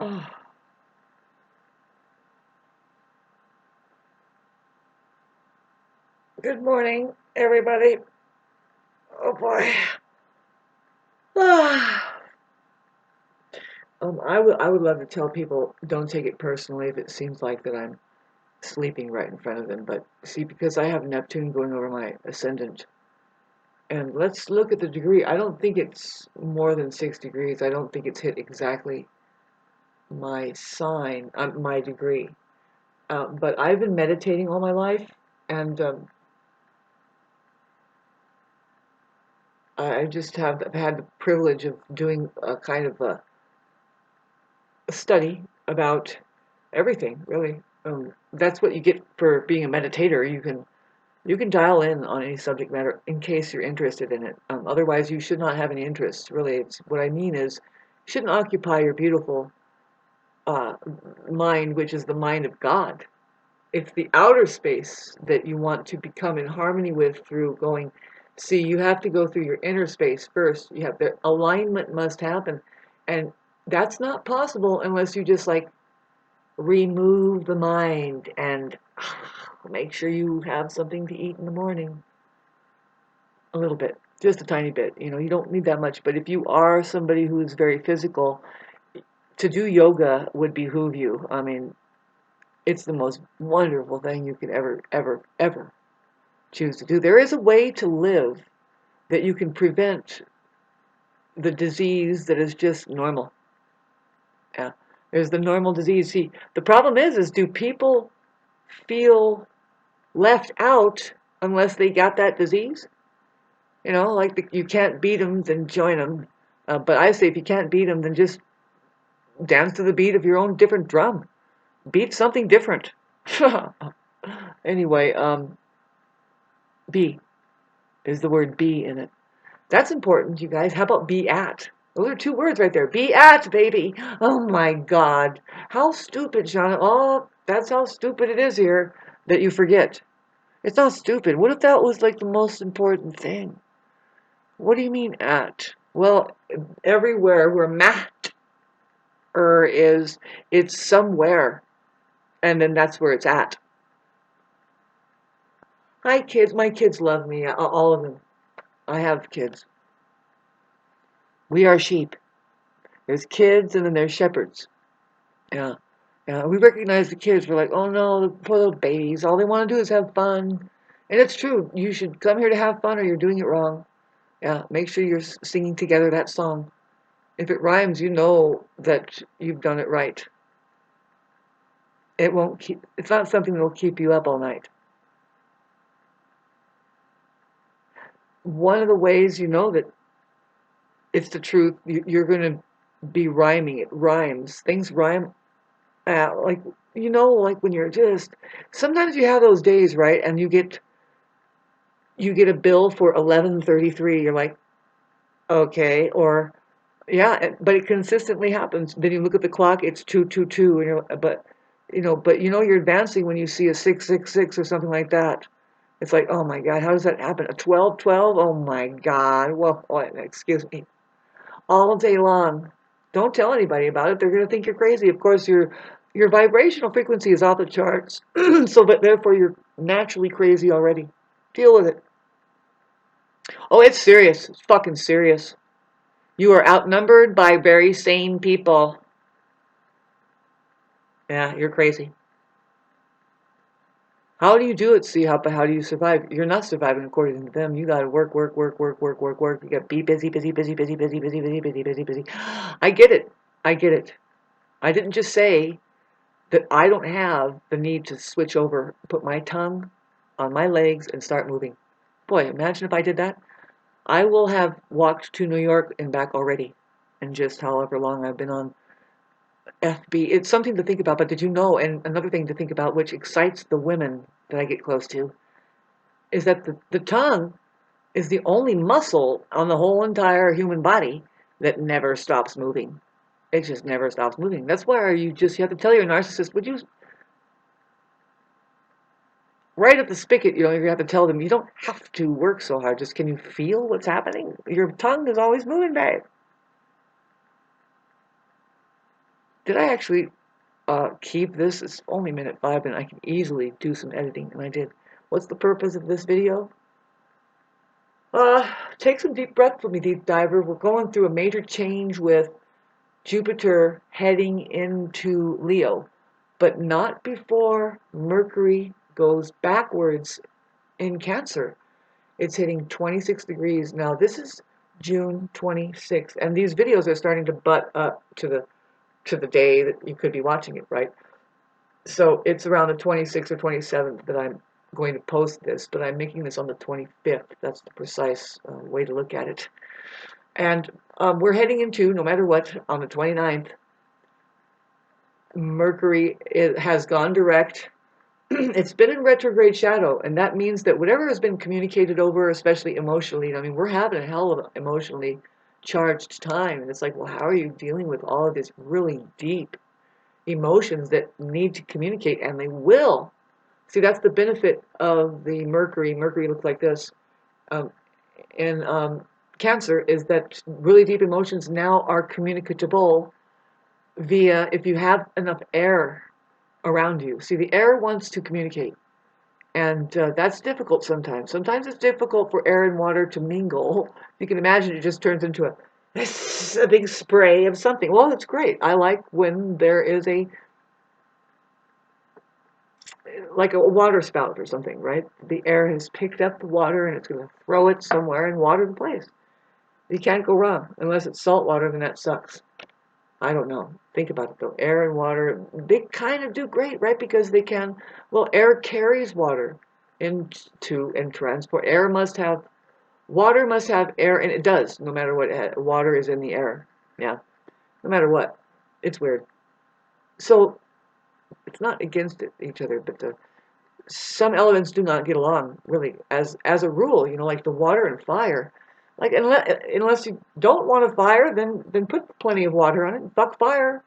Oh, good morning, everybody. Oh boy. Ah. I would love to tell people don't take it personally if it seems like that I'm sleeping right in front of them, but see, because I have Neptune going over my ascendant, and let's look at the degree. I don't think it's more than 6 degrees. I don't think it's hit exactly my sign, my degree. But I've been meditating all my life, and I just have had the privilege of doing a kind of a study about everything, really. That's what you get for being a meditator. You can dial in on any subject matter in case you're interested in it. Otherwise, you should not have any interest. Really, it's what I mean is, you shouldn't occupy your beautiful uh, mind, which is the mind of God. It's the outer space that you want to become in harmony with through going. See, you have to go through your inner space first. You have the alignment must happen, and that's not possible unless you just like remove the mind and make sure you have something to eat in the morning. A little bit, just a tiny bit. You don't need that much. But if you are somebody who is very physical, to do yoga would behoove you. I mean, it's the most wonderful thing you could ever, ever, ever choose to do. There is a way to live that you can prevent the disease that is just normal. Yeah. There's the normal disease. See, the problem is do people feel left out unless they got that disease? Like you can't beat them, then join them. But I say if you can't beat them, then just dance to the beat of your own different drum. Beat something different. Anyway, be. There's the word be in it. That's important, you guys. How about be at? Those are 2 words right there. Be at, baby. Oh my God. How stupid, Shauna. Oh, that's how stupid it is here that you forget. It's not stupid. What if that was like the most important thing? What do you mean at? Well, everywhere where matter is, it's somewhere, and then that's where it's at. Hi, kids. My kids love me, all of them. I have kids. We are sheep. There's kids, and then there's shepherds. Yeah. Yeah, we recognize the kids. We're like, oh no, the poor little babies. All they want to do is have fun. And it's true. You should come here to have fun or you're doing it wrong. Yeah, make sure you're singing together that song. If it rhymes, you know that you've done it right. It's not something that will keep you up all night. One of the ways you know that it's the truth, you're going to be rhyming. It rhymes. Things rhyme. Like, like when you're just, sometimes you have those days, right? And you get a bill for 11:33. You're like, okay, or yeah, but it consistently happens. Then you look at the clock, it's 2:22, and but you're advancing when you see a 6:66 or something like that. It's like, oh my God, how does that happen? A 12:12? Oh my God. Well, oh, excuse me. All day long. Don't tell anybody about it. They're going to think you're crazy. Of course, your vibrational frequency is off the charts, so but therefore you're naturally crazy already. Deal with it. Oh, it's serious. It's fucking serious. You are outnumbered by very sane people. Yeah, you're crazy. How do you do it? See how do you survive? You're not surviving according to them. You got to work, work, work, work, work, work, work. You got to be busy, busy, busy, busy, busy, busy, busy, busy, busy, busy. I get it. I get it. I didn't just say that I don't have the need to switch over, put my tongue on my legs and start moving. Boy, imagine if I did that. I will have walked to New York and back already in just however long I've been on FB. It's something to think about, but did you know, and another thing to think about, which excites the women that I get close to, is that the tongue is the only muscle on the whole entire human body that never stops moving. It just never stops moving. That's why you have to tell your narcissist, would you, right at the spigot, you have to tell them, you don't have to work so hard. Just can you feel what's happening? Your tongue is always moving, babe. Did I actually keep this? It's only minute 5 and I can easily do some editing, and I did. What's the purpose of this video? Take some deep breath for me, deep diver. We're going through a major change with Jupiter heading into Leo, but not before Mercury goes backwards in Cancer. It's hitting 26 degrees. Now, this is June 26th, and these videos are starting to butt up to the day that you could be watching it, right? So it's around the 26th or 27th that I'm going to post this, but I'm making this on the 25th. That's the precise way to look at it. And we're heading into, no matter what, on the 29th, Mercury has gone direct. It's been in retrograde shadow, and that means that whatever has been communicated over, especially emotionally, I mean, we're having a hell of an emotionally charged time. And it's like, well, how are you dealing with all of this really deep emotions that need to communicate, and they will. See, that's the benefit of the Mercury. Mercury looks like this. In Cancer, is that really deep emotions now are communicatable via, if you have enough air around you. See, the air wants to communicate, and that's difficult sometimes. Sometimes it's difficult for air and water to mingle. You can imagine it just turns into a big spray of something. Well, it's great. I like when there is like a water spout or something, right? The air has picked up the water and it's going to throw it somewhere and water the place. You can't go wrong. Unless it's salt water, then that sucks. I don't know. Think about it though. Air and water, they kind of do great, right? Because they can, well, air carries water into and transport. Water must have air, and it does, no matter what. Water is in the air. Yeah, no matter what. It's weird. So, it's not against each other, but some elements do not get along, really, as a rule, like the water and fire. Like, unless you don't want a fire, then put plenty of water on it and fuck fire.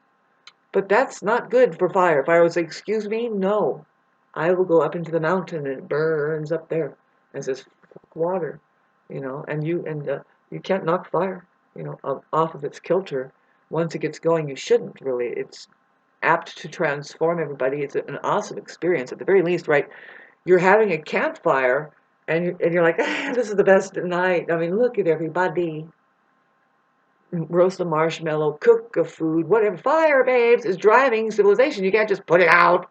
But that's not good for fire. If I was like, excuse me, no. I will go up into the mountain and it burns up there. And it says, fuck water, and you can't knock fire, off of its kilter. Once it gets going, you shouldn't really. It's apt to transform everybody. It's an awesome experience, at the very least, right? You're having a campfire, and you're like, this is the best night. I mean, look at everybody. Roast a marshmallow, cook a food, whatever. Fire, babes, is driving civilization. You can't just put it out.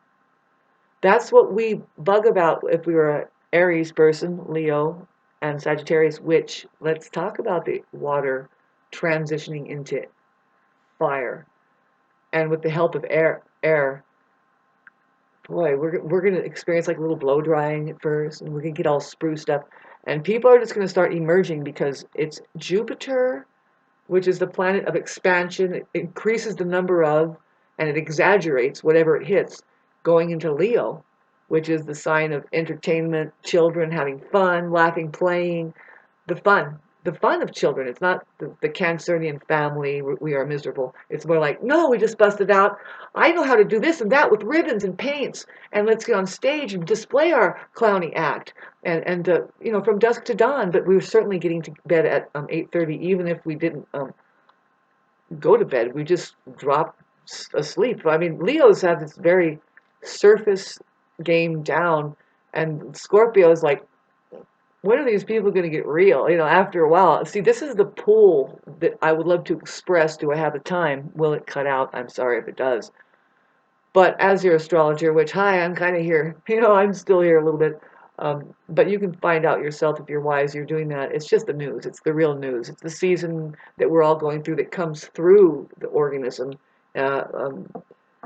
That's what we bug about if we were an Aries person, Leo, and Sagittarius, which, let's talk about the water transitioning into fire. And with the help of air, boy, we're going to experience like a little blow drying at first, and we're going to get all spruced up. And people are just going to start emerging because it's Jupiter, which is the planet of expansion. It increases the number of, and it exaggerates whatever it hits, going into Leo, which is the sign of entertainment, children having fun, laughing, playing, the fun. The fun of children. It's not the Cancerian family, we are miserable. It's more like, no, we just busted out. I know how to do this and that with ribbons and paints, and let's get on stage and display our clowny act. And from dusk to dawn, but we were certainly getting to bed at 8:30, even if we didn't go to bed. We just dropped asleep. I mean, Leos have this very surface game down, and Scorpio is like, when are these people going to get real? After a while. See, this is the pull that I would love to express. Do I have the time? Will it cut out? I'm sorry if it does. But as your astrologer, which, hi, I'm kind of here. I'm still here a little bit. But you can find out yourself if you're wise. You're doing that. It's just the news. It's the real news. It's the season that we're all going through that comes through the organism.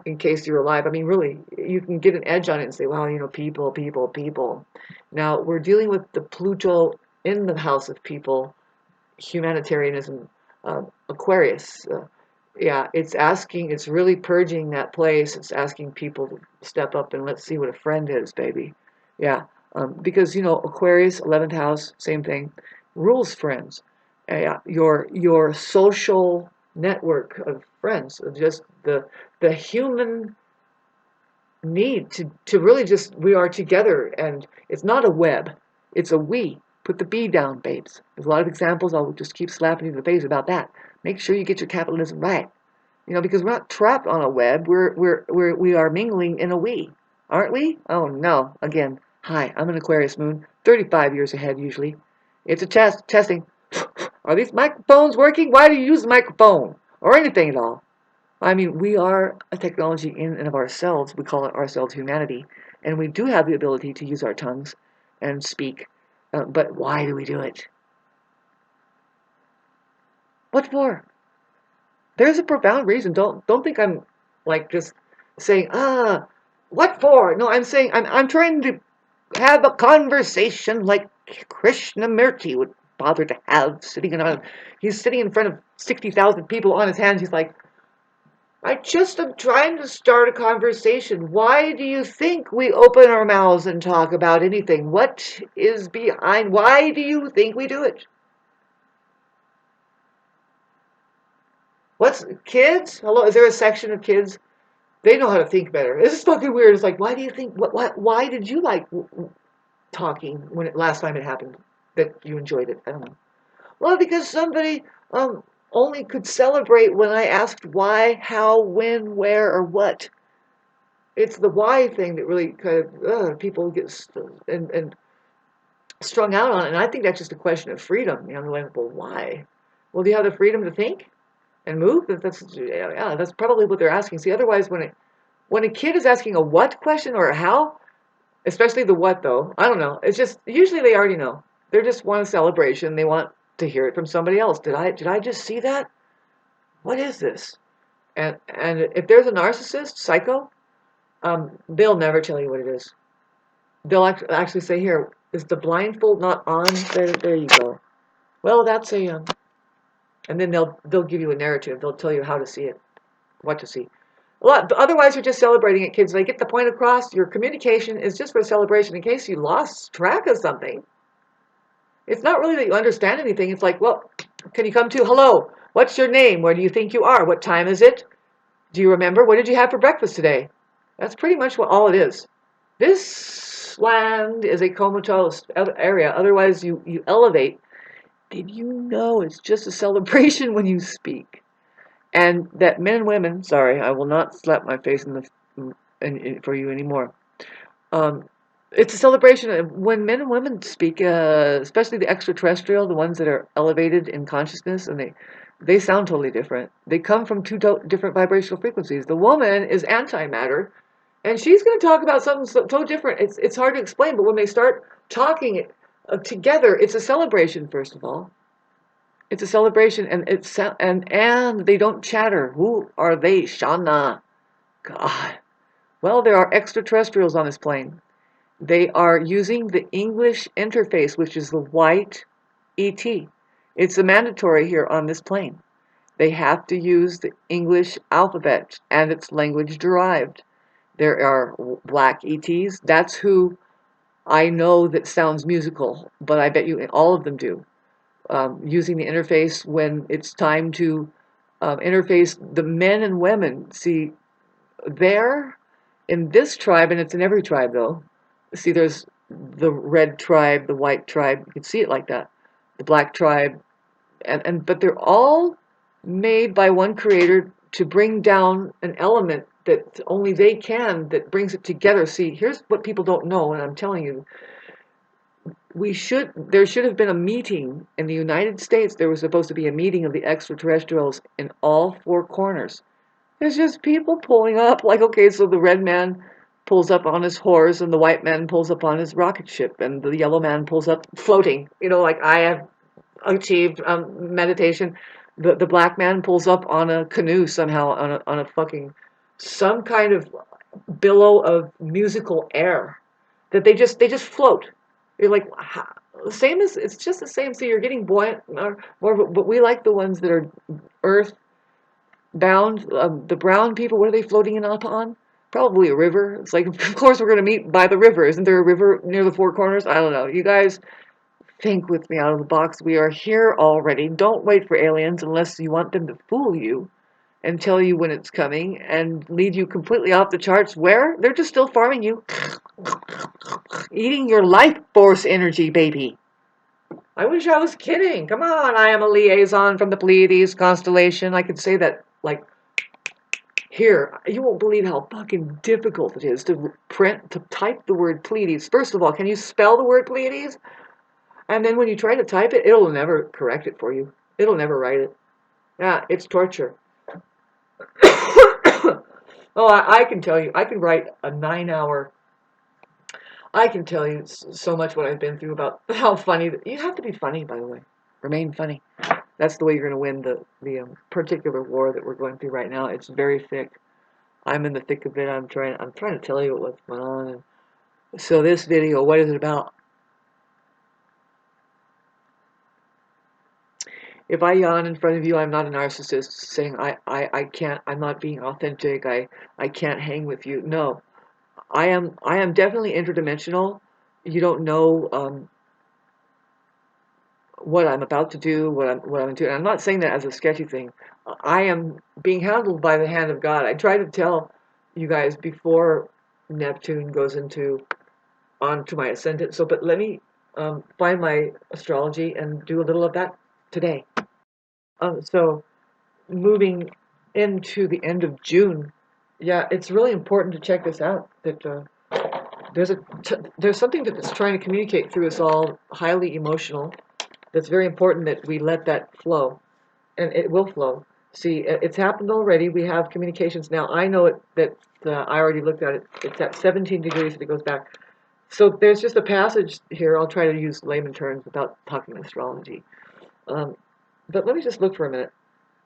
In case you're alive. I mean, really, you can get an edge on it and say, well, people, people, people. Now, we're dealing with the Pluto in the house of people, humanitarianism, Aquarius. Yeah, it's really purging that place. It's asking people to step up and let's see what a friend is, baby. Yeah, because, Aquarius, 11th house, same thing, rules friends. Yeah, your social network of friends, of just the human need to really just, we are together, and it's not a web, it's a we. Put the B down, babes. There's a lot of examples. I'll just keep slapping you in the face about that. Make sure you get your capitalism right. because we're not trapped on a web. We are mingling in a we, aren't we? Oh no! Again, hi, I'm an Aquarius moon, 35 years ahead usually. It's a testing. Are these microphones working? Why do you use the microphone or anything at all? I mean, we are a technology in and of ourselves. We call it ourselves humanity, and we do have the ability to use our tongues and speak. But why do we do it? What for? There's a profound reason. Don't think I'm like just saying, what for? No, I'm saying I'm trying to have a conversation like Krishnamurti would bother to have he's sitting in front of 60,000 people on his hands. He's like, I just am trying to start a conversation. Why do you think we open our mouths and talk about anything? What is behind? Why do you think we do it? What's kids? Hello, is there a section of kids? They know how to think better. This is fucking weird. It's like, why do you think? Why did you like talking when last time it happened that you enjoyed it? I don't know. Well, because somebody only could celebrate when I asked why, how, when, where, or what. It's the why thing that really kind of people get and strung out on it. And I think that's just a question of freedom. They're like, well, why? Well, do you have the freedom to think and move? That's probably what they're asking. See, otherwise, when a kid is asking a what question or a how, especially the what though, I don't know. It's just usually they already know. They just want a celebration. They want to hear it from somebody else. Did I just see that? What is this? And if there's a narcissist, psycho, they'll never tell you what it is. They'll actually say, "Here, is the blindfold not on?" There you go. Well, that's a and then they'll give you a narrative. They'll tell you how to see it, what to see. Otherwise, you're just celebrating it, kids. They get the point across. Your communication is just for celebration. In case you lost track of something, it's not really that you understand anything. It's like, well, can you come to? Hello, what's your name? Where do you think you are? What time is it? Do you remember? What did you have for breakfast today? That's pretty much all it is. This land is a comatose area. Otherwise, you elevate. Did you know it's just a celebration when you speak? And that men and women, sorry, I will not slap my face for you anymore. Um, it's a celebration when men and women speak, especially the extraterrestrial, the ones that are elevated in consciousness, and they sound totally different. They come from two different vibrational frequencies. The woman is antimatter, and she's going to talk about something so different. It's hard to explain, but when they start talking together, it's a celebration. First of all, it's a celebration, and they don't chatter. Who are they, Shana? God. Well, there are extraterrestrials on this plane. They are using the English interface, which is the white ET. It's a mandatory here on this plane. They have to use the English alphabet, and it's language derived. There are black ETs. That's who I know that sounds musical, but I bet you all of them do. Using the interface when it's time to interface the men and women. See, there in this tribe, and it's in every tribe though. See, there's the red tribe, the white tribe. You can see it like that. The black tribe, but they're all made by one creator to bring down an element that only they can, that brings it together. See, here's what people don't know, and I'm telling you, there should have been a meeting in the United States. There was supposed to be a meeting of the extraterrestrials in all four corners. There's just people pulling up, like, okay, so the red man pulls up on his horse, and the white man pulls up on his rocket ship, and the yellow man pulls up floating. Like I have achieved meditation. The black man pulls up on a canoe somehow, on a fucking some kind of billow of musical air that they just float. You're like, same as it's just the same. So you're getting buoyant more, but we like the ones that are earth bound. The brown people, what are they floating in up on? Probably a river. It's like, of course we're going to meet by the river. Isn't there a river near the four corners? I don't know. You guys think with me out of the box. We are here already. Don't wait for aliens unless you want them to fool you and tell you when it's coming and lead you completely off the charts. Where? They're just still farming you. Eating your life force energy, baby. I wish I was kidding. Come on, I am a liaison from the Pleiades constellation. I could say that like Here, you won't believe how fucking difficult it is to type the word Pleiades. First of all, can you spell the word Pleiades? And then when you try to type it, it'll never correct it for you. It'll never write it. Yeah, it's torture. Oh, I can tell you, I can write a 9 hour. I can tell you so much what I've been through about how funny. You have to be funny, by the way. Remain funny. That's the way you're going to win the particular war that we're going through right now. It's very thick. I'm in the thick of it. I'm trying to tell you what's going on. And so this video, what is it about? If I yawn in front of you, I'm not a narcissist saying I can't, I'm not being authentic, I can't hang with you. No, I am definitely interdimensional. You don't know what I'm about to do, what I'm doing. I'm not saying that as a sketchy thing. I am being handled by the hand of God. I try to tell you guys before Neptune goes onto my ascendant. So, but let me find my astrology and do a little of that today. So moving into the end of June, yeah, it's really important to check this out. That there's something that's trying to communicate through us all, highly emotional. That's very important that we let that flow, and it will flow. See, it's happened already. We have communications now. I know it that I already looked at it. It's at 17 degrees that it goes back. So there's just a passage here. I'll try to use layman terms without talking astrology. But let me just look for a minute.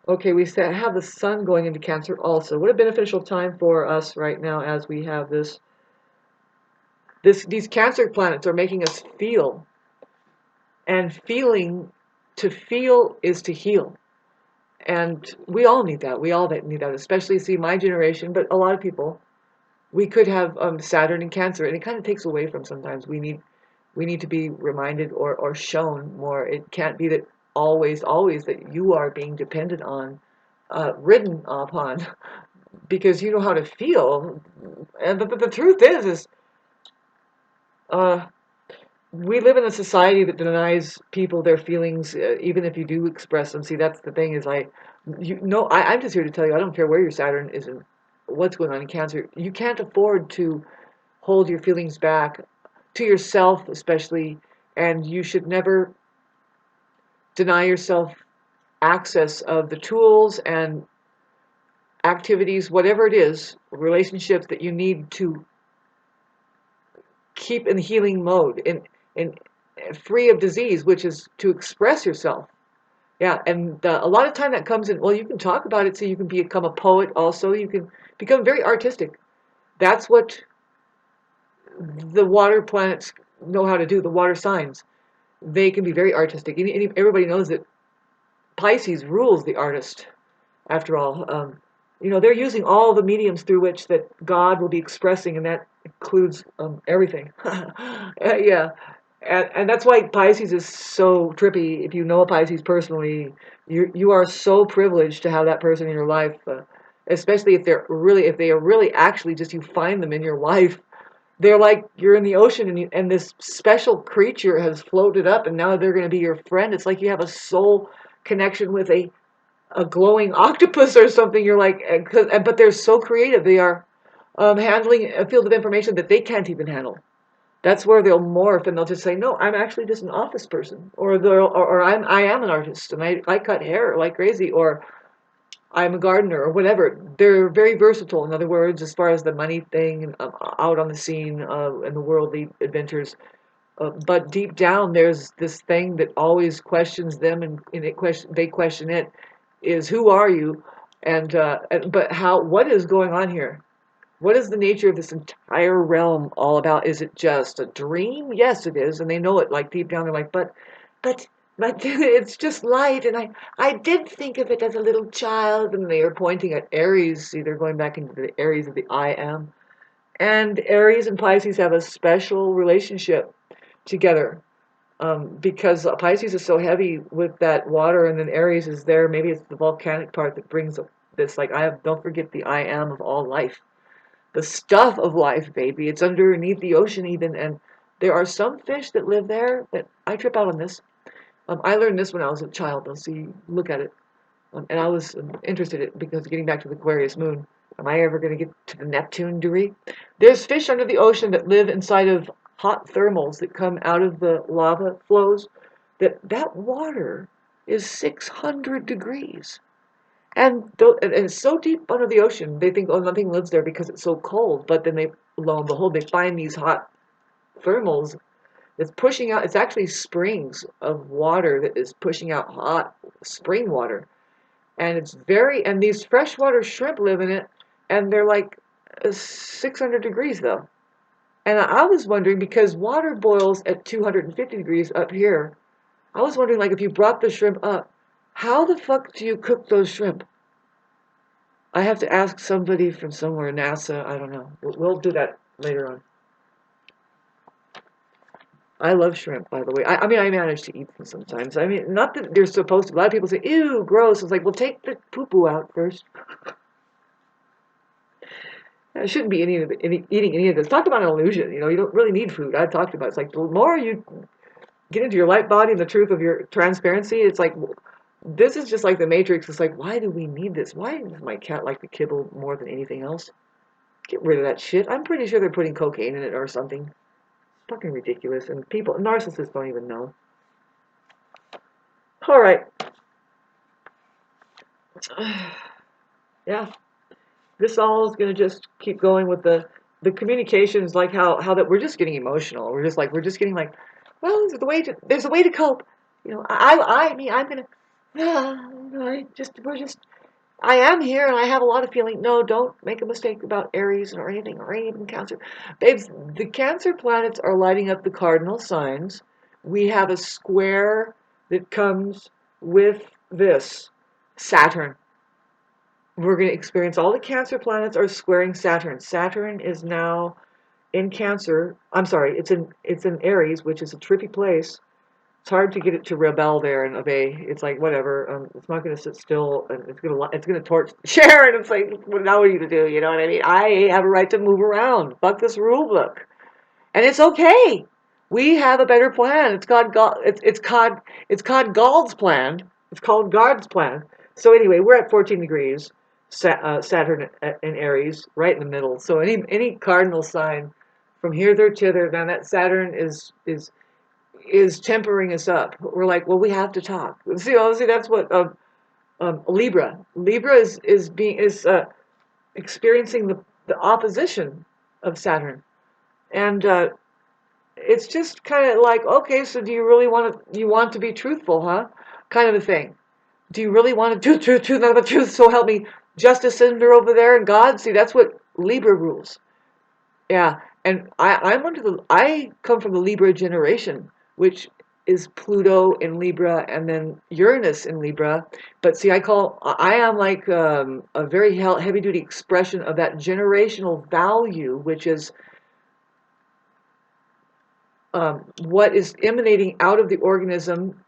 Okay, we have the sun going into Cancer also. What a beneficial time for us right now as we have these Cancer planets are making us feel. And to feel is to heal. And we all need that. We all need that, especially, see, my generation, but a lot of people. We could have Saturn in Cancer, and it kind of takes away from sometimes. We need to be reminded or shown more. It can't be that always that you are being dependent on, ridden upon, because you know how to feel. And but the truth is uh, we live in a society that denies people their feelings, even if you do express them. See, that's the thing is I'm just here to tell you, I don't care where your Saturn is and what's going on in Cancer. You can't afford to hold your feelings back to yourself, especially, and you should never deny yourself access of the tools and activities, whatever it is, relationships that you need to keep in healing mode, in free of disease, which is to express yourself. Yeah, and a lot of time that comes in. Well, you can talk about it, so you can become a poet. Also, you can become very artistic. That's what the water planets know how to do. The water signs, they can be very artistic. Everybody knows that Pisces rules the artist. After all, they're using all the mediums through which that God will be expressing, and that includes everything. Yeah, and that's why Pisces is so trippy. If you know a Pisces personally, you are so privileged to have that person in your life, especially if they are really actually just you find them in your life. They're like you're in the ocean and this special creature has floated up and now they're going to be your friend. It's like you have a soul connection with a glowing octopus or something. You're like, but they're so creative. They are handling a field of information that they can't even handle. That's where they'll morph and they'll just say, no, I'm actually just an office person, or I am an artist and I cut hair like crazy, or I'm a gardener or whatever. They're very versatile. In other words, as far as the money thing, out on the scene and the worldly adventures. But deep down, there's this thing that always questions them, and they question it. Is who are you, but how? What is going on here? What is the nature of this entire realm all about? Is it just a dream? Yes, it is, and they know it. Like deep down, they're like, but, but it's just light, and I did think of it as a little child, and they are pointing at Aries. See, they're going back into the Aries of the I am, and Aries and Pisces have a special relationship together. Because Pisces is so heavy with that water, and then Aries is there. Maybe it's the volcanic part that brings this. Like don't forget the I am of all life, the stuff of life, baby. It's underneath the ocean even, and there are some fish that live there that I trip out on this. I learned this when I was a child. I'll see, look at it, and I was interested in it because getting back to the Aquarius moon. Am I ever going to get to the Neptune degree? There's fish under the ocean that live inside of hot thermals that come out of the lava flows. That water is 600 degrees. And it's so deep under the ocean, they think, oh, nothing lives there because it's so cold. But then lo and behold, they find these hot thermals that's pushing out. It's actually springs of water that is pushing out hot spring water. And these freshwater shrimp live in it, and they're like 600 degrees though. And I was wondering, because water boils at 250 degrees up here, I was wondering, like, if you brought the shrimp up, how the fuck do you cook those shrimp? I have to ask somebody from somewhere, NASA, I don't know. We'll do that later on. I love shrimp, by the way. I mean, I manage to eat them sometimes. I mean, not that they're supposed to. A lot of people say, ew, gross. It's like, well, take the poo-poo out first. I shouldn't be eating any of this. Talk about an illusion. You don't really need food. I've talked about it. It's like, the more you get into your light body and the truth of your transparency, it's like, this is just like the Matrix. It's like, why do we need this? Why does my cat like to kibble more than anything else? Get rid of that shit. I'm pretty sure they're putting cocaine in it or something. Fucking ridiculous. And narcissists don't even know. All right. Yeah. This all is going to just keep going with the communications, like how that we're just getting emotional. We're just getting like, well, there's a way to cope. I'm going to, I am here and I have a lot of feeling. No, don't make a mistake about Aries or anything, or even Cancer. Babes, the Cancer planets are lighting up the cardinal signs. We have a square that comes with this Saturn. We're going to experience all the Cancer planets are squaring Saturn. Saturn is now in Cancer. I'm sorry, it's in Aries, which is a trippy place. It's hard to get it to rebel there and obey. It's like, whatever. It's not going to sit still, and it's going to torch Sharon. It's like, what now are you to do? You know what I mean? I have a right to move around. Fuck this rule book, and it's okay. We have a better plan. It's called God's plan. It's called God's plan. So anyway, we're at 14 degrees. Saturn in Aries, right in the middle. So any cardinal sign from here there to there, then that Saturn is tempering us up. We're like, well, we have to talk. See, that's what Libra. Libra is experiencing the opposition of Saturn, and it's just kind of like, okay, so do you really want to be truthful, huh? Kind of a thing. Do you really want to do truth, nothing but truth? So help me, Justice Cinder over there and God. See, that's what Libra rules. Yeah, and I come from the Libra generation, which is Pluto in Libra and then Uranus in Libra. But see, I am like a very heavy duty expression of that generational value, which is what is emanating out of the organism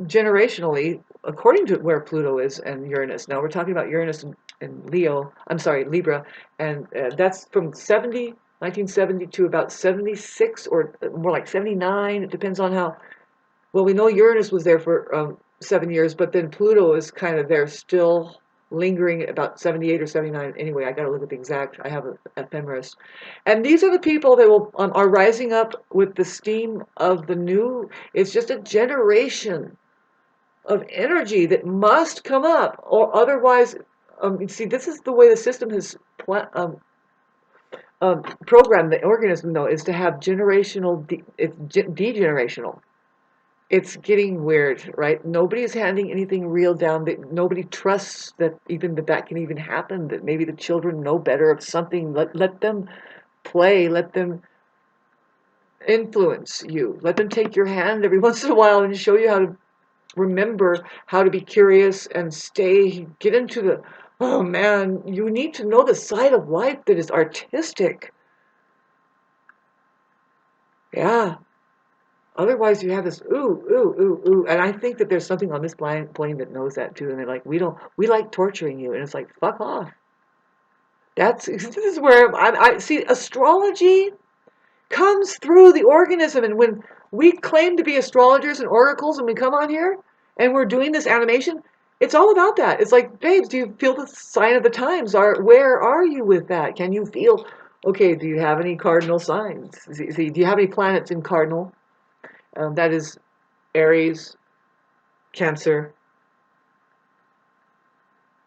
generationally, according to where Pluto is and Uranus. Now we're talking about Uranus and Libra, and that's from 1970 to about 76, or more like 79. It depends on how. Well, we know Uranus was there for 7 years, but then Pluto is kind of there still, lingering at about 78 or 79. Anyway, I got to look at the exact. I have an ephemeris, and these are the people that are rising up with the steam of the new. It's just a generation of energy that must come up, or otherwise, see, this is the way the system has programmed the organism, though, is to have generational, it's degenerational. It's getting weird, right? Nobody is handing anything real down. That nobody trusts that that can even happen. That maybe the children know better of something. Let them play. Let them influence you. Let them take your hand every once in a while and show you how to remember how to be curious and get into oh man, you need to know the side of life that is artistic. Yeah. Otherwise, you have this ooh, ooh, ooh, ooh. And I think that there's something on this plane that knows that too. And they're like, we like torturing you. And it's like, fuck off. This is where I see astrology comes through the organism. And when we claim to be astrologers and oracles and we come on here and we're doing this animation, It's all about that. It's like, babes, do you feel the sign of the times? Where are you with that? Can you feel, okay, do you have any cardinal signs? See, do you have any planets in cardinal? That is Aries, Cancer,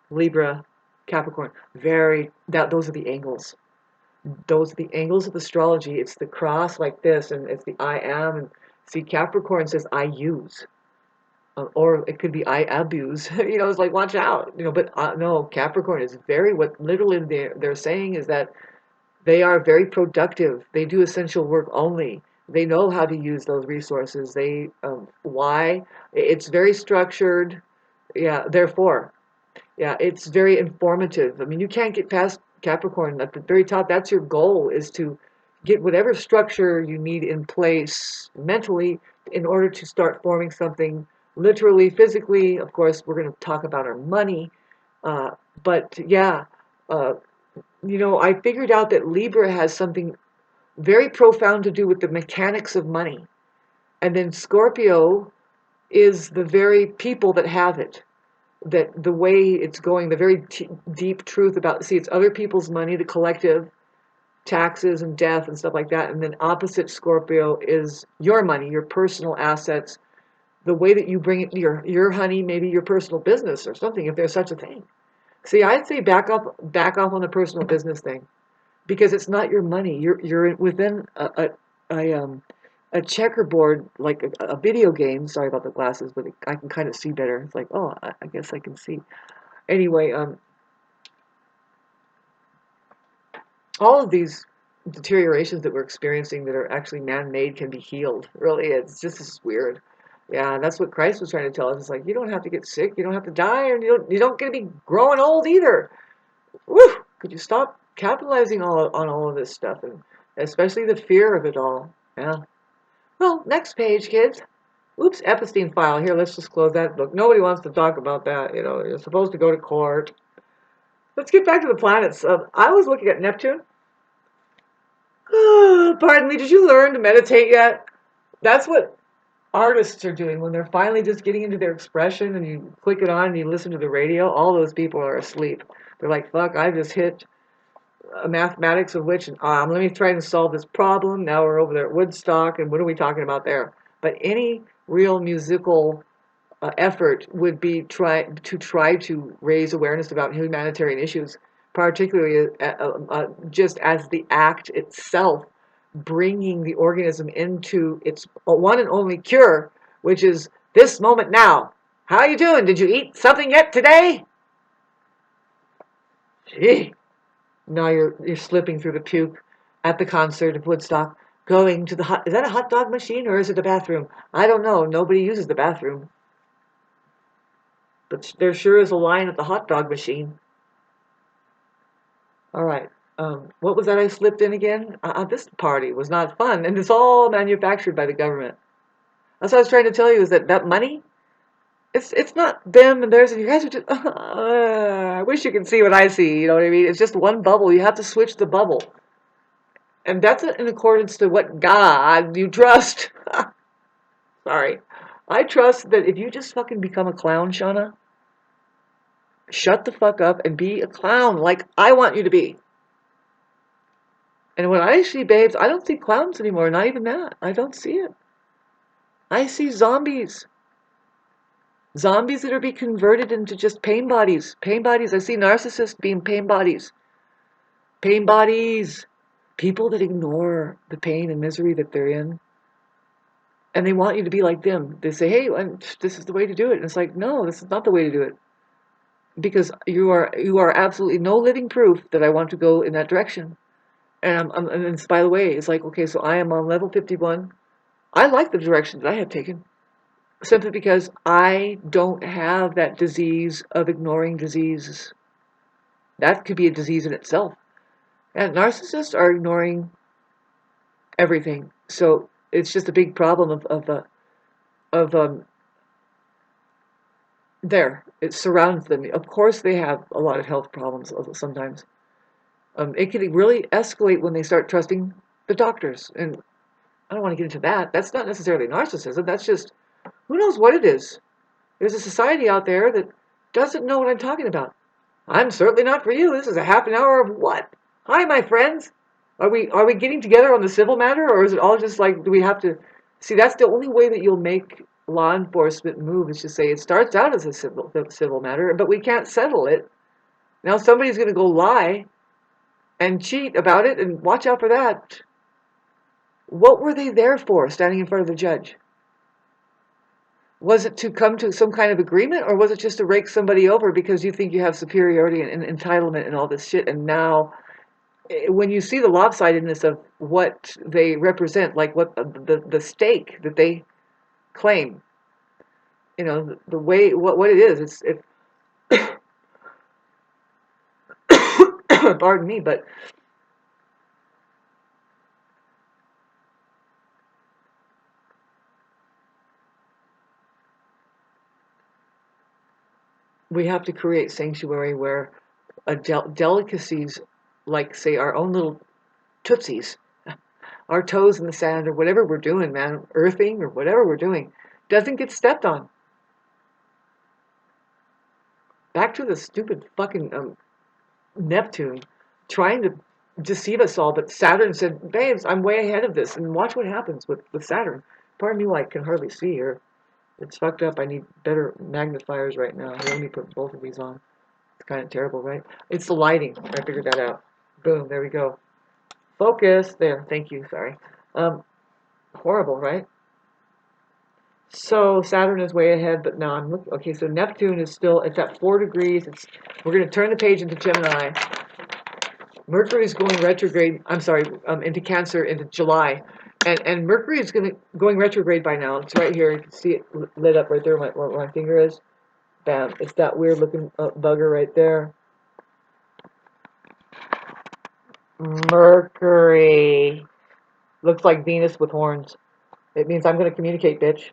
Libra, Capricorn. Those are the angles. Those are the angles of astrology. It's the cross like this, and it's the I am. And see, Capricorn says I use. Or it could be I abuse. It's like watch out. But no, Capricorn is what literally they're saying is that they are very productive. They do essential work only. They know how to use those resources. Why? It's very structured. Yeah, therefore, yeah, it's very informative. I mean, you can't get past Capricorn at the very top. That's your goal, is to get whatever structure you need in place mentally in order to start forming something literally, physically. Of course, we're going to talk about our money. Uh, but yeah, uh, I figured out that Libra has something very profound to do with the mechanics of money. And then Scorpio is the very people that have it, that the way it's going, the very deep truth about, see, it's other people's money, the collective, taxes and death and stuff like that. And then opposite Scorpio is your money, your personal assets, the way that you bring it, your honey, maybe your personal business or something, if there's such a thing. See, I'd say back off on the personal business thing, because it's not your money. You're within a checkerboard, like a video game. Sorry about the glasses, but I can kind of see better. It's like, oh, I guess I can see. Anyway, all of these deteriorations that we're experiencing that are actually man-made can be healed. Really, it's just this weird. Yeah, and that's what Christ was trying to tell us. It's like, you don't have to get sick, you don't have to die, and you don't get to be growing old either. Woo! Could you stop capitalizing on all of this stuff, and especially the fear of it all? Yeah. Well, next page, kids. Oops, Epstein file. Here, let's just close that book. Nobody wants to talk about that. You're supposed to go to court. Let's get back to the planets. I was looking at Neptune. Pardon me, did you learn to meditate yet? That's what artists are doing when they're finally just getting into their expression, and you click it on and you listen to the radio. All those people are asleep. They're like, fuck, I just hit mathematics of which, and let me try and solve this problem. Now we're over there at Woodstock, and what are we talking about there? But any real musical effort would be try to raise awareness about humanitarian issues, particularly just as the act itself, bringing the organism into its one and only cure, which is this moment now. How you doing? Did you eat something yet today? Gee. Now you're slipping through the puke at the concert of Woodstock, going to is that a hot dog machine or is it a bathroom? I don't know. Nobody uses the bathroom. But there sure is a line at the hot dog machine. All right. What was that I slipped in again? This party was not fun, and it's all manufactured by the government. That's what I was trying to tell you, is that money, it's not them and theirs, and you guys are just, I wish you could see what I see, you know what I mean? It's just one bubble. You have to switch the bubble. And that's in accordance to what God you trust. Sorry. I trust that if you just fucking become a clown, Shauna, shut the fuck up and be a clown like I want you to be. And when I see babes, I don't see clowns anymore. Not even that. I don't see it. I see zombies. Zombies that are being converted into just pain bodies. Pain bodies. I see narcissists being pain bodies. Pain bodies. People that ignore the pain and misery that they're in. And they want you to be like them. They say, hey, this is the way to do it. And it's like, no, this is not the way to do it. Because you are absolutely no living proof that I want to go in that direction. And by the way, it's like, okay, so I am on level 51. I like the direction that I have taken, simply because I don't have that disease of ignoring diseases. That could be a disease in itself. And narcissists are ignoring everything. So it's just a big problem it surrounds them. Of course, they have a lot of health problems sometimes. It can really escalate when they start trusting the doctors. And I don't want to get into that. That's not necessarily narcissism. That's just, who knows what it is. There's a society out there that doesn't know what I'm talking about. I'm certainly not for you. This is a half an hour of what? Hi, my friends. Are we getting together on the civil matter, or is it all just like, do we have to see? That's the only way that you'll make law enforcement move, is to say it starts out as a civil matter, but we can't settle it. Now somebody's going to go lie and cheat about it, and watch out for that. What were they there for, standing in front of the judge? Was it to come to some kind of agreement, or was it just to rake somebody over because you think you have superiority and entitlement and all this shit? And now, when you see the lopsidedness of what they represent, like what the stake that they claim, the way what it is, it's pardon me, but we have to create sanctuary where delicacies, like say our own little tootsies, our toes in the sand, or whatever we're doing, man, earthing or whatever we're doing, doesn't get stepped on. Back to the stupid fucking Neptune trying to deceive us all, but Saturn said, babes, I'm way ahead of this, and watch what happens with Saturn. Pardon me, I can hardly see here. It's fucked up. I need better magnifiers right now. Let me put both of these on. It's kind of terrible, right? It's the lighting. I figured that out. Boom, there we go. Focus. There, thank you, sorry. Horrible, right? So Saturn is way ahead, but now I'm looking. Okay, so Neptune is still, it's at 4 degrees. We're going to turn the page into Gemini. Mercury is going retrograde, I'm sorry, into Cancer into July. And Mercury is going retrograde by now. It's right here. You can see it lit up right there where my finger is. Bam. It's that weird looking bugger right there. Mercury. Looks like Venus with horns. It means I'm going to communicate, bitch.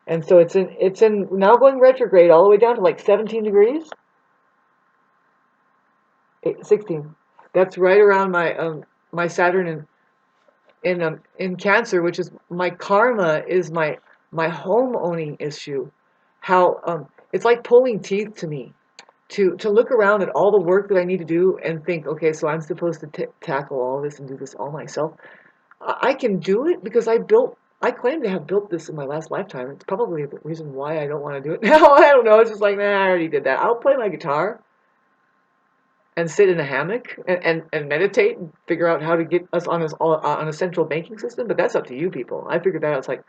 And so it's in now going retrograde all the way down to like 17 degrees. 16. That's right around my Saturn in Cancer, which is my karma, is my home owning issue. How it's like pulling teeth to me, to look around at all the work that I need to do and think, okay, so I'm supposed to tackle all this and do this all myself. I can do it because I claim to have built this in my last lifetime. It's probably the reason why I don't want to do it now. I don't know. It's just like, nah, I already did that. I'll play my guitar and sit in a hammock and meditate and figure out how to get us on a central banking system. But that's up to you people. I figured that out. It's like,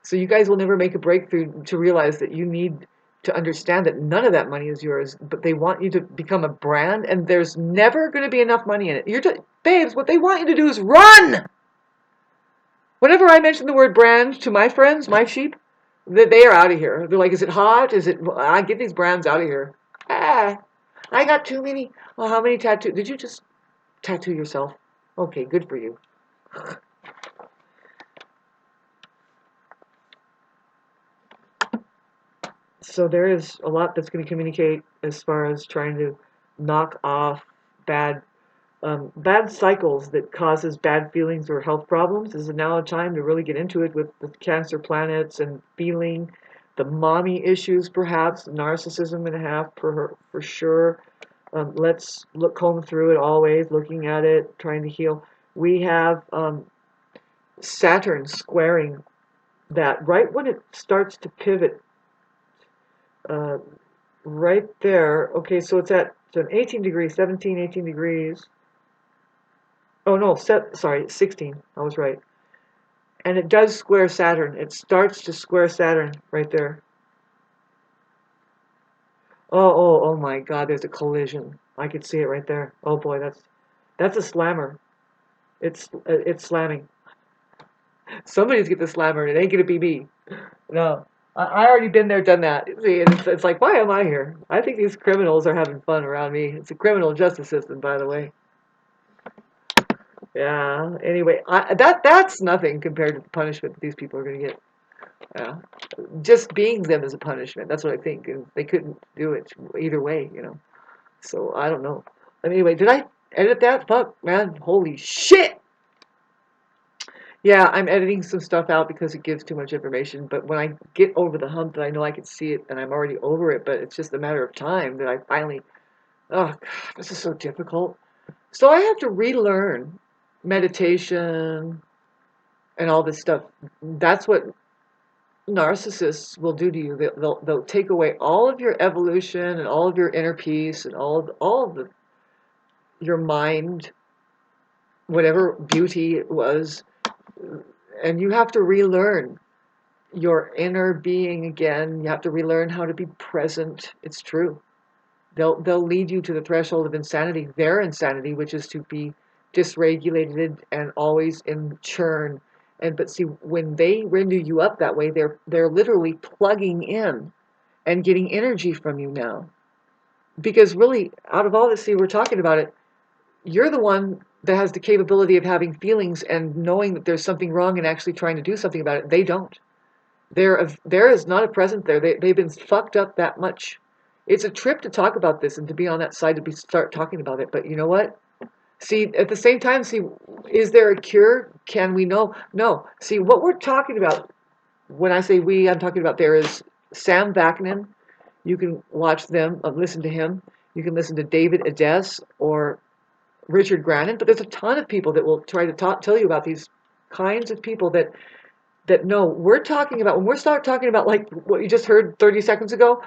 so you guys will never make a breakthrough to realize that you need to understand that none of that money is yours, but they want you to become a brand, and there's never going to be enough money in it. Babes, what they want you to do is run! Whenever I mention the word brand to my friends, my sheep, they are out of here. They're like, is it hot? I get these brands out of here. Ah, I got too many. Well, how many tattoos? Did you just tattoo yourself? Okay, good for you. So there is a lot that's going to communicate as far as trying to knock off bad bad cycles that causes bad feelings or health problems. This is now a time to really get into it with the Cancer planets and feeling the mommy issues, perhaps narcissism and a half for sure. Let's comb through it always, looking at it, trying to heal. We have Saturn squaring that right when it starts to pivot, uh, right there. Okay, so it's at 18 degrees, 17, 18 degrees. Oh no, sorry, 16. I was right. And it does square Saturn. It starts to square Saturn right there. Oh my God, there's a collision. I could see it right there. Oh boy, that's a slammer. It's slamming. Somebody's get the slammer, and it ain't gonna be me. No. I already been there, done that. See, and it's like, why am I here? I think these criminals are having fun around me. It's a criminal justice system, by the way. Yeah. Anyway, that's nothing compared to the punishment that these people are going to get. Yeah. Just being them is a punishment. That's what I think. And they couldn't do it either way. So I don't know. Anyway, did I edit that? Fuck, man. Holy shit. Yeah, I'm editing some stuff out because it gives too much information. But when I get over the hump that I know I can see it and I'm already over it, but it's just a matter of time that I finally, oh, God, this is so difficult. So I have to relearn meditation and all this stuff. That's what narcissists will do to you. They'll take away all of your evolution and all of your inner peace and all of your mind, whatever beauty it was, and you have to relearn your inner being again. You have to relearn how to be present. It's true. They'll lead you to the threshold of insanity, their insanity, which is to be dysregulated and always in churn. And but see, when they render you up that way, they're literally plugging in and getting energy from you now. Because really, out of all this, see, we're talking about it. You're the one that has the capability of having feelings and knowing that there's something wrong and actually trying to do something about it. They don't. There is not a present there. They've been fucked up that much. It's a trip to talk about this and to be on that side start talking about it. But you know what? See, at the same time, see, is there a cure? Can we know? No. See, what we're talking about, when I say we, I'm talking about there is Sam Vaknin. You can watch them, listen to him. You can listen to David Ades or Richard Grannon. But there's a ton of people that will try to tell you about these kinds of people that no, we're talking about, when we start talking about like what you just heard 30 seconds ago,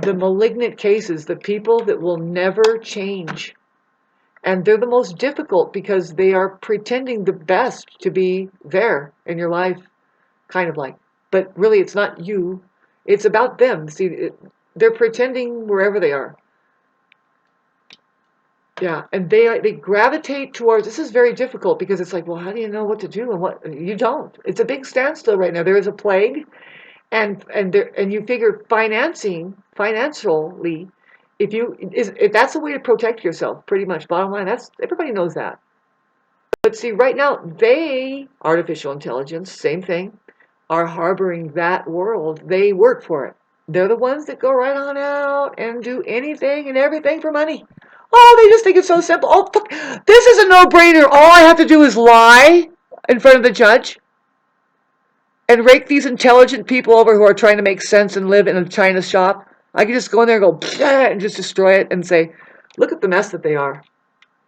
the malignant cases, the people that will never change. And they're the most difficult because they are pretending the best to be there in your life, kind of like. But really, it's not you. It's about them. See, they're pretending wherever they are. Yeah, and they gravitate towards. This is very difficult because it's like, well, how do you know what to do and what you don't? It's a big standstill right now. There is a plague, and you figure financially, if that's a way to protect yourself, pretty much. Bottom line, that's everybody knows that. But see, right now, artificial intelligence, same thing, are harboring that world. They work for it. They're the ones that go right on out and do anything and everything for money. Oh, they just think it's so simple. Oh, fuck. This is a no-brainer. All I have to do is lie in front of the judge and rake these intelligent people over who are trying to make sense and live in a China shop. I can just go in there and go and just destroy it and say, look at the mess that they are.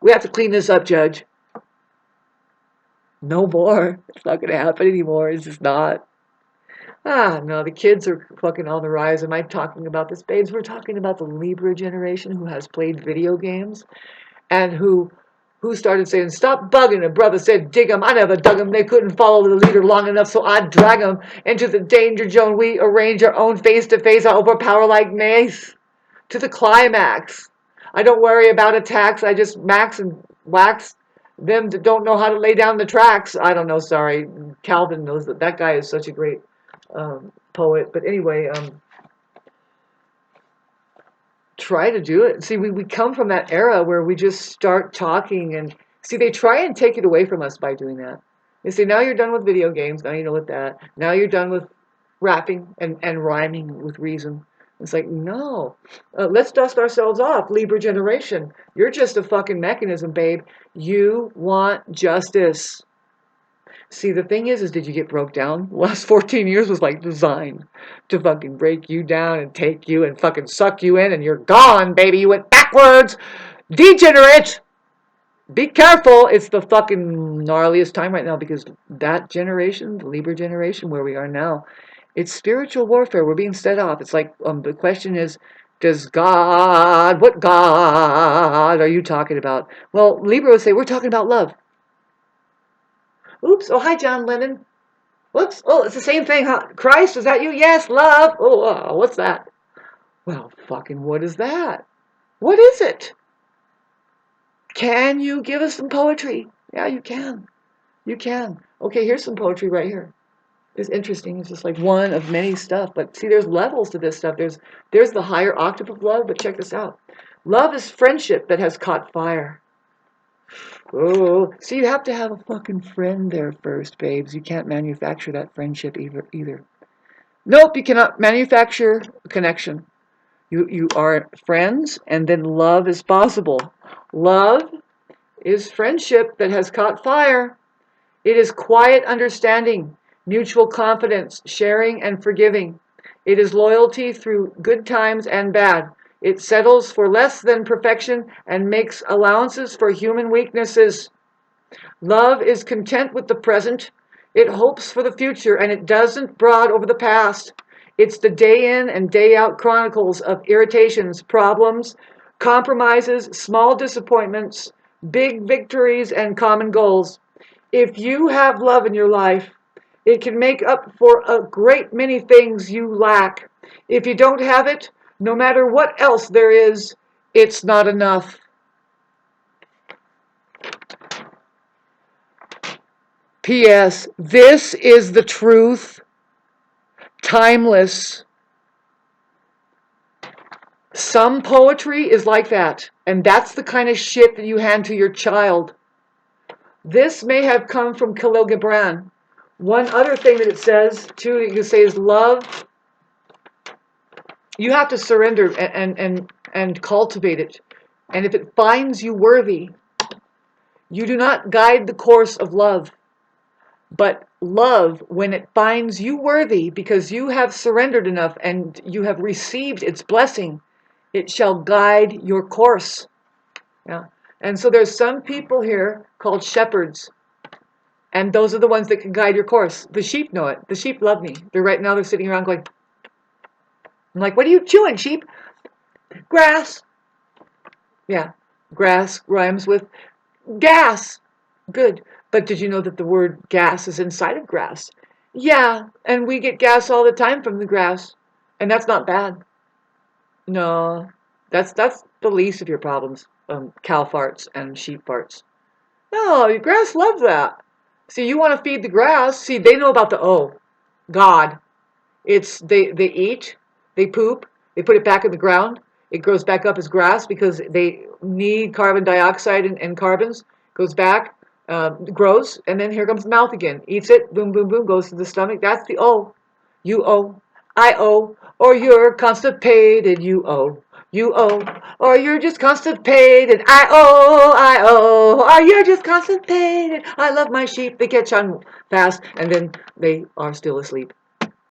We have to clean this up, Judge. No more. It's not going to happen anymore. It's just not. Ah, no, the kids are fucking on the rise. Am I talking about this, babes? We're talking about the Libra generation who has played video games and who started saying, stop bugging. And brother said, dig them. I never dug them. They couldn't follow the leader long enough, so I drag them into the danger zone. We arrange our own face-to-face. I overpower like mace to the climax. I don't worry about attacks. I just max and wax them that don't know how to lay down the tracks. I don't know, sorry. Calvin knows that. That guy is such a great poet. But anyway, try to do it. See, we come from that era where we just start talking and see, they try and take it away from us by doing that. They say, now you're done with video games. Now you know what that. Now you're done with rapping and rhyming with reason. It's like, no, let's dust ourselves off, Libra generation. You're just a fucking mechanism, babe. You want justice. See, the thing is did you get broke down? The last 14 years was like designed to fucking break you down and take you and fucking suck you in and you're gone, baby. You went backwards. Degenerate! Be careful. It's the fucking gnarliest time right now because that generation, the Libra generation, where we are now, it's spiritual warfare. We're being set off. It's like the question is, what God are you talking about? Well, Libra would say, we're talking about love. Oops. Oh, hi, John Lennon. Whoops. Oh, it's the same thing, huh? Christ, is that you? Yes, love. Oh, what's that? Well, fucking what is that? What is it? Can you give us some poetry? Yeah, you can. You can. Okay, here's some poetry right here. It's interesting. It's just like one of many stuff. But see, there's levels to this stuff. There's the higher octave of love, but check this out. Love is friendship that has caught fire. Oh, so you have to have a fucking friend there first, babes. You can't manufacture that friendship either. Nope, you cannot manufacture a connection. You are friends, and then love is possible. Love is friendship that has caught fire. It is quiet understanding, mutual confidence, sharing and forgiving. It is loyalty through good times and bad. It settles for less than perfection and makes allowances for human weaknesses. Love is content with the present. It hopes for the future and it doesn't brood over the past. It's the day in and day out chronicles of irritations, problems, compromises, small disappointments, big victories, and common goals. If you have love in your life, it can make up for a great many things you lack. If you don't have it, no matter what else there is, it's not enough. P.S. This is the truth, timeless. Some poetry is like that, and that's the kind of shit that you hand to your child. This may have come from Khalil Gibran. One other thing that it says, too, that you can say is love. You have to surrender and cultivate it. And if it finds you worthy, you do not guide the course of love. But love, when it finds you worthy, because you have surrendered enough and you have received its blessing, it shall guide your course. Yeah. And so there's some people here called shepherds, and those are the ones that can guide your course. The sheep know it. The sheep love me. They're sitting around going, I'm like, what are you chewing, sheep? Grass. Yeah. Grass rhymes with gas. Good. But did you know that the word gas is inside of grass? Yeah, and we get gas all the time from the grass. And that's not bad. No, that's the least of your problems. Cow farts and sheep farts. No, your grass loves that. See, you want to feed the grass. See, they know about the God. It's they eat, they poop, they put it back in the ground. It grows back up as grass because they need carbon dioxide and carbons. Goes back, grows, and then here comes the mouth again. Eats it, boom, boom, boom, goes to the stomach. That's the O. You owe, I owe, or you're constipated. You owe. You owe, or you're just constipated. I owe, or you're just constipated. I love my sheep. They catch on fast, and then they are still asleep.